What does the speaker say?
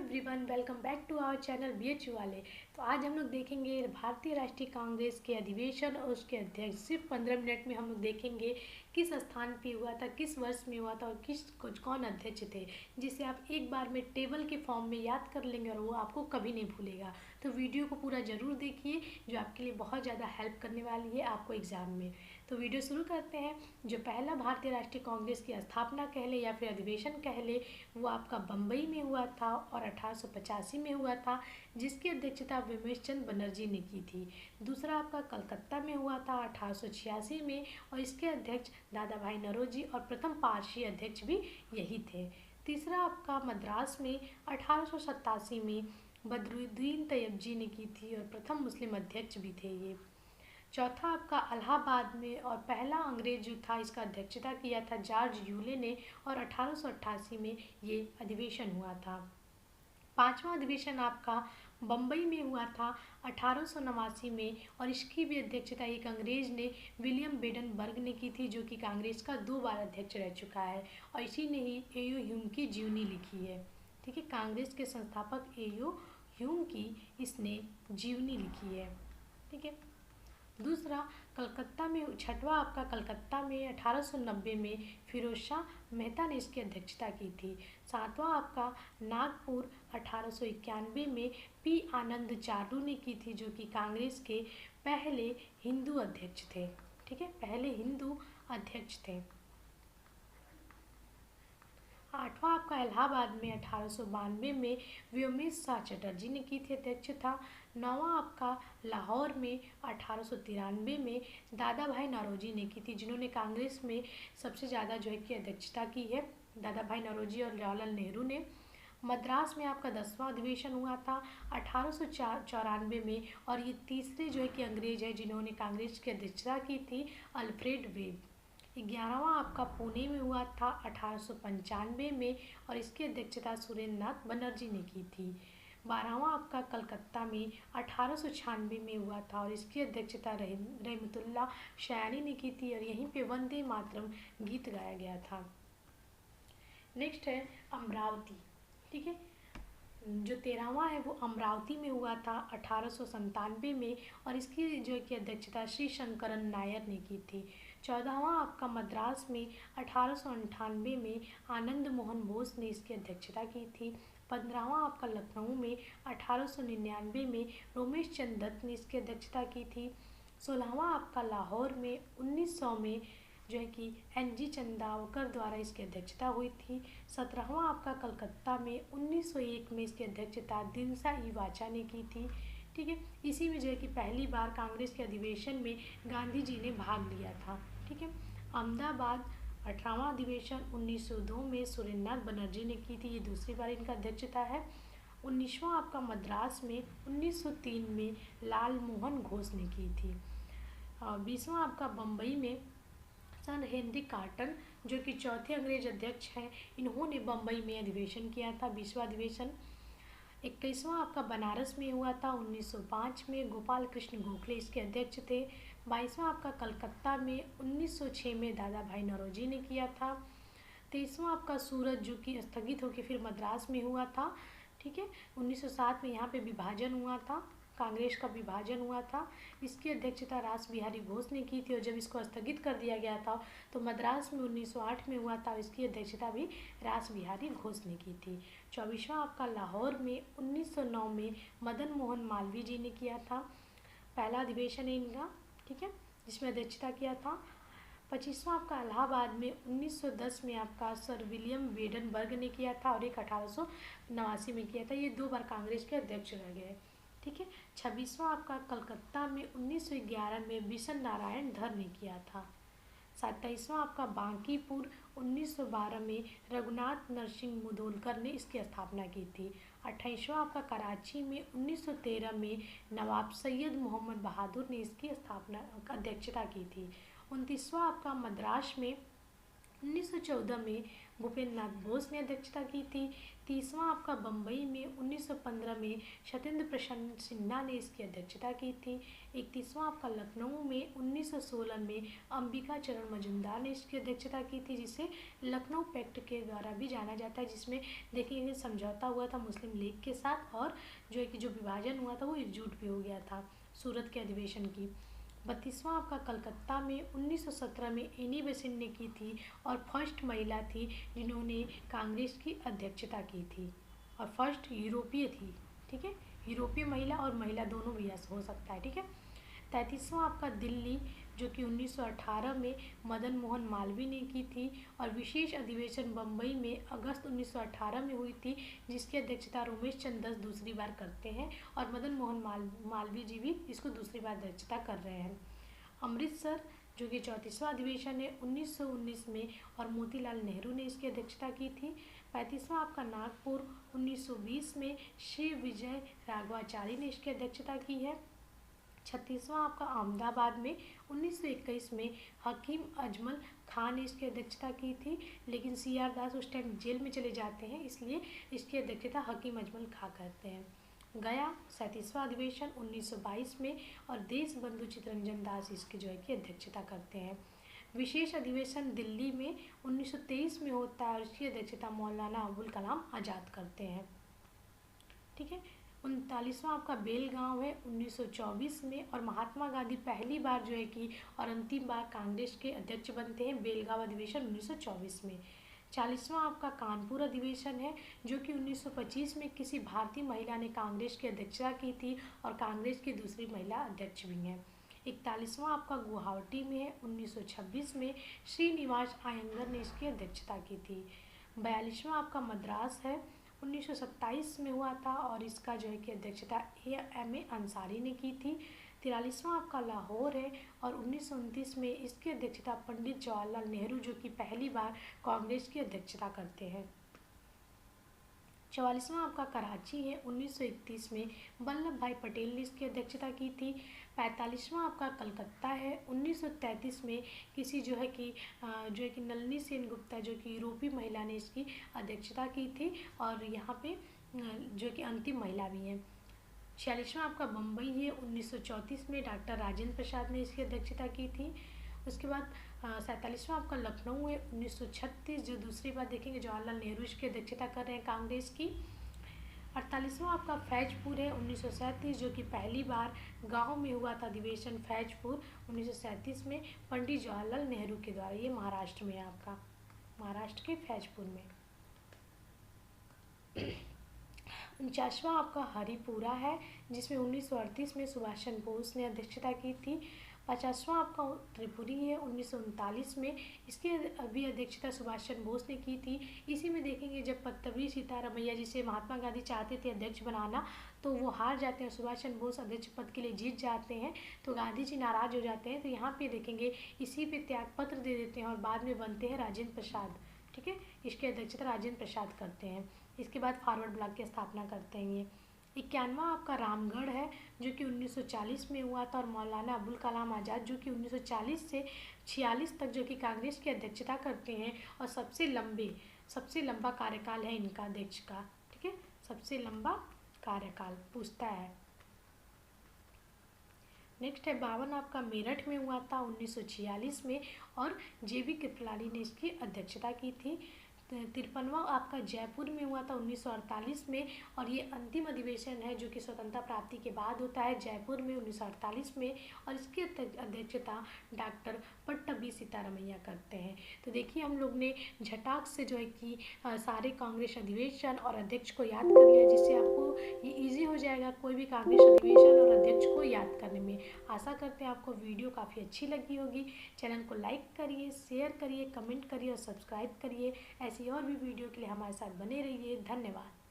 Everyone, welcome back to our channel BHU वाले। तो आज हम लोग देखेंगे भारतीय राष्ट्रीय कांग्रेस के अधिवेशन और उसके अध्यक्ष। सिर्फ 15 मिनट में हम लोग देखेंगे किस स्थान पे हुआ था, किस वर्ष में हुआ था और कौन अध्यक्ष थे, जिसे आप एक बार में टेबल के फॉर्म में याद कर लेंगे और वो आपको कभी नहीं भूलेगा। तो वीडियो को पूरा ज़रूर देखिए, जो आपके लिए बहुत ज़्यादा हेल्प करने वाली है आपको एग्ज़ाम में। तो वीडियो शुरू करते हैं। जो पहला भारतीय राष्ट्रीय कांग्रेस की स्थापना कह ले या फिर अधिवेशन कह ले, वो आपका बम्बई में हुआ था और 1885 में हुआ था, जिसकी अध्यक्षता विमेश चंद्र बनर्जी ने की थी। दूसरा आपका कलकत्ता में हुआ था 1886 में और इसके अध्यक्ष दादा भाई नौरोजी और प्रथम पारसी अध्यक्ष भी यही थे। तीसरा आपका मद्रास में 1887 में बदरुद्दीन तैयबजी ने की थी और प्रथम मुस्लिम अध्यक्ष भी थे ये। चौथा आपका इलाहाबाद में और पहला अंग्रेज जो था इसका अध्यक्षता किया था जॉर्ज यूले ने और 1888 में ये अधिवेशन हुआ था। पांचवा अधिवेशन आपका बम्बई में हुआ था 1889 में और इसकी भी अध्यक्षता एक अंग्रेज ने विलियम बेडनबर्ग ने की थी, जो कि कांग्रेस का 2 बार अध्यक्ष रह चुका है और इसी ने ही एयो ह्यूम की जीवनी लिखी है। ठीक है, कांग्रेस के संस्थापक एयो ह्यूम की इसने जीवनी लिखी है। ठीक है। दूसरा कलकत्ता में, छठवां आपका कलकत्ता में 1890 में फिरोज शाह मेहता ने इसकी अध्यक्षता की थी। सातवां आपका नागपुर 1891 में पी आनंद चारू ने की थी, जो कि कांग्रेस के पहले हिंदू अध्यक्ष थे। ठीक है, पहले हिंदू अध्यक्ष थे। आठवां आपका इलाहाबाद में 1892 में व्योमेश शाह चटर्जी ने की थी अध्यक्षता। नौवां आपका लाहौर में 1893 में दादा भाई नौरोजी ने की थी, जिन्होंने कांग्रेस में सबसे ज़्यादा जो है कि अध्यक्षता की है, दादा भाई नौरोजी और जवाहरलाल नेहरू ने। मद्रास में आपका 10वां अधिवेशन हुआ था 1894 में और ये तीसरे जो है कि अंग्रेज है जिन्होंने कांग्रेस की अध्यक्षता की थी, अल्फ्रेड वेब। 11वां आपका पुणे में हुआ था 1895 में और इसकी अध्यक्षता सुरेंद्र नाथ बनर्जी ने की थी। 12वां आपका कलकत्ता में 1896 में हुआ था और इसकी अध्यक्षता रहमतुल्लाह शयानी ने की थी और यहीं पे वंदे मातरम गीत गाया गया था। नेक्स्ट है अमरावती। ठीक है, जो 13वां है वो अमरावती में हुआ था 1897 में और इसकी जो है कि अध्यक्षता श्री शंकरन नायर ने की थी। 14वां आपका मद्रास में 1898 में आनंद मोहन बोस ने इसकी अध्यक्षता की थी। 15वां आपका लखनऊ में 1899 में रोमेश चंद्र दत्त ने इसकी अध्यक्षता की थी। 16वां आपका लाहौर में 1900 में जो है कि एन.जी. चंदावकर द्वारा इसकी अध्यक्षता हुई थी। 17वां आपका कलकत्ता में 1901 में इसकी अध्यक्षता दिनसा ई वाचा ने की थी। ठीक है, इसी में जो है कि पहली बार कांग्रेस के अधिवेशन में गांधी जी ने भाग लिया था। ठीक है, अहमदाबाद 18वां अधिवेशन 1902 में सुरेंद्रनाथ बनर्जी ने की थी, ये दूसरी बार इनका अध्यक्षता है। 19वां आपका मद्रास में 1903 में लाल मोहन घोष ने की थी। 20वां आपका बम्बई में सर हेनरी कॉटन, जो कि चौथे अंग्रेज अध्यक्ष हैं, इन्होंने बम्बई में अधिवेशन किया था, 20वां अधिवेशन। 21वां आपका बनारस में हुआ था 1905 में, गोपाल कृष्ण गोखले इसके अध्यक्ष थे। 22वां आपका कलकत्ता में 1906 में दादा भाई नौरोजी ने किया था। 23वां आपका सूरत, जो कि स्थगित होकर फिर मद्रास में हुआ था। ठीक है, 1907 में यहाँ पे विभाजन हुआ था, कांग्रेस का विभाजन हुआ था, इसकी अध्यक्षता रास बिहारी घोष ने की थी और जब इसको स्थगित कर दिया गया था तो मद्रास में 1908 में हुआ था, इसकी अध्यक्षता भी रास बिहारी घोष ने की थी। 24वां आपका लाहौर में 1909 में मदन मोहन मालवीय जी ने किया था, पहला अधिवेशन है इनका। ठीक है, जिसमें अध्यक्षता किया था। 25वां आपका इलाहाबाद में 1910 में आपका सर विलियम बेडनबर्ग ने किया था और एक 1889 में किया था, ये 2 बार कांग्रेस के अध्यक्ष रह गए। ठीक है, 26वां आपका कलकत्ता में 1911 में बिशन नारायण धर ने किया था। 27वां आपका बांकीपुर 1912 में रघुनाथ नरसिंह मुदोलकर ने इसकी स्थापना की थी। 28वां आपका कराची में 1913 में नवाब सैयद मोहम्मद बहादुर ने इसकी स्थापना अध्यक्षता की थी। 29वां आपका मद्रास में 1914 में भूपेंद्र नाथ बोस ने अध्यक्षता की थी। 30वां आपका बम्बई में 1915 में सत्येंद्र प्रसन्न सिन्हा ने इसकी अध्यक्षता की थी। 31वां आपका लखनऊ में 1916 में अंबिका चरण मजूमदार ने इसकी अध्यक्षता की थी, जिसे लखनऊ पैक्ट के द्वारा भी जाना जाता है, जिसमें देखिए समझौता हुआ था मुस्लिम लीग के साथ, और जो है कि जो विभाजन हुआ था वो एकजुट भी हो गया था सूरत के अधिवेशन की। 32वां आपका कलकत्ता में 1917 में एनी बेसेंट ने की थी और फर्स्ट महिला थी जिन्होंने कांग्रेस की अध्यक्षता की थी, और फर्स्ट यूरोपीय थी। ठीक है, यूरोपीय महिला और महिला दोनों भी हो सकता है। ठीक है, 33वां आपका दिल्ली, जो कि 1918 में मदन मोहन मालवीय ने की थी, और विशेष अधिवेशन बम्बई में अगस्त 1918 में हुई थी, जिसकी अध्यक्षता रमेश चंद्र दस दूसरी बार करते हैं, और मदन मोहन मालवीय जी भी इसको दूसरी बार अध्यक्षता कर रहे हैं। अमृतसर, जो कि 34वां अधिवेशन है 1919 में, और मोतीलाल नेहरू ने इसकी अध्यक्षता की थी। 35वां आपका नागपुर 1920 में श्री विजय राघवाचारी ने इसकी अध्यक्षता की है। 36वां आपका अहमदाबाद में 1921 में हकीम अजमल खान ने इसकी अध्यक्षता की थी, लेकिन CR दास उस टाइम जेल में चले जाते हैं, इसलिए इसकी अध्यक्षता हकीम अजमल खां करते हैं। गया 37वां अधिवेशन 1922 में, और देश बंधु चित्तरंजन दास इसकी जो है कि अध्यक्षता करते हैं। विशेष अधिवेशन दिल्ली में 1923 में होता है, और इसकी अध्यक्षता मौलाना अबुल कलाम आज़ाद करते हैं। ठीक है, 39वां आपका बेलगांव है 1924 में, और महात्मा गांधी पहली बार जो है कि और अंतिम बार कांग्रेस के अध्यक्ष बनते हैं बेलगांव अधिवेशन 1924 में। 40वां आपका कानपुर अधिवेशन है, जो कि 1925 में किसी भारतीय महिला ने कांग्रेस की अध्यक्षता की थी, और कांग्रेस की दूसरी महिला अध्यक्ष भी हैं। 41वां आपका गुवाहाटी में है 1926 में, श्रीनिवास अयंगर ने इसकी अध्यक्षता की थी। 42वां आपका मद्रास है 1927 में हुआ था, और इसका जो है कि अध्यक्षता AM अंसारी ने की थी। 43वां आपका लाहौर है, और 1929 में इसकी अध्यक्षता पंडित जवाहरलाल नेहरू, जो कि पहली बार कांग्रेस की अध्यक्षता करते हैं। 44वां आपका कराची है 1931 में, वल्लभ भाई पटेल ने इसकी अध्यक्षता की थी। 45वां आपका कलकत्ता है 1933 में, किसी जो है कि नलिनी सेन गुप्ता, जो कि यूरोपीय महिला ने इसकी अध्यक्षता की थी, और यहाँ पे जो कि अंतिम महिला भी हैं। 46वां आपका बम्बई है 1934 में, डॉक्टर राजेंद्र प्रसाद ने इसकी अध्यक्षता की थी। उसके बाद 47वां आपका लखनऊ है 1936, जो दूसरी बार देखेंगे जवाहरलाल नेहरू इसकी अध्यक्षता कर रहे हैं कांग्रेस की। 48वां आपका फैजपुर है 1937, जो कि पहली बार गांव में हुआ था अधिवेशन फैजपुर 1937 में, पंडित जवाहरलाल नेहरू के द्वारा। ये महाराष्ट्र में है आपका, महाराष्ट्र के फैजपुर में। 49वां आपका हरिपुरा है, जिसमें 1938 में सुभाष चंद्र बोस ने अध्यक्षता की थी। 50वां आपका त्रिपुरी है 1939 में, इसकी अभी अध्यक्षता सुभाष चंद्र बोस ने की थी। इसी में देखेंगे जब पट्टभी सीतारमैया, जिसे महात्मा गांधी चाहते थे अध्यक्ष बनाना, तो वो हार जाते हैं, सुभाष चंद्र बोस अध्यक्ष पद के लिए जीत जाते हैं, तो गांधी जी नाराज हो जाते हैं। तो यहाँ पे देखेंगे इसी पे त्यागपत्र दे देते हैं, और बाद में बनते हैं राजेंद्र प्रसाद। ठीक है, इसकी अध्यक्षता राजेंद्र प्रसाद करते हैं। इसके बाद फॉरवर्ड ब्लॉक की स्थापना करते हैं ये। 51वां आपका रामगढ़ है, जो कि 1940 में हुआ था, और मौलाना अबुल कलाम आज़ाद, जो कि 1940 से 46 तक जो कि कांग्रेस की अध्यक्षता करते हैं, और सबसे लंबा कार्यकाल है इनका अध्यक्ष का। ठीक है, सबसे लंबा कार्यकाल पूछता है। नेक्स्ट है 52 आपका मेरठ में हुआ था 1946 में, और JB कृपलानी ने इसकी अध्यक्षता की थी। 53वां आपका जयपुर में हुआ था 1948 में, और ये अंतिम अधिवेशन है जो कि स्वतंत्रता प्राप्ति के बाद होता है जयपुर में 1948 में, और इसकी अध्यक्षता डॉक्टर पट्टभी सीतारमैया करते हैं। तो देखिए हम लोग ने झटाक से जो है कि सारे कांग्रेस अधिवेशन और अध्यक्ष को याद कर लिया, जिससे आपको ये ईजी हो जाएगा कोई भी कांग्रेस अधिवेशन और अध्यक्ष को याद करने में। आशा करते हैं आपको वीडियो काफ़ी अच्छी लगी होगी। चैनल को लाइक करिए, शेयर करिए, कमेंट करिए और सब्सक्राइब करिए। ऐसी और भी वीडियो के लिए हमारे साथ बने रहिए। धन्यवाद।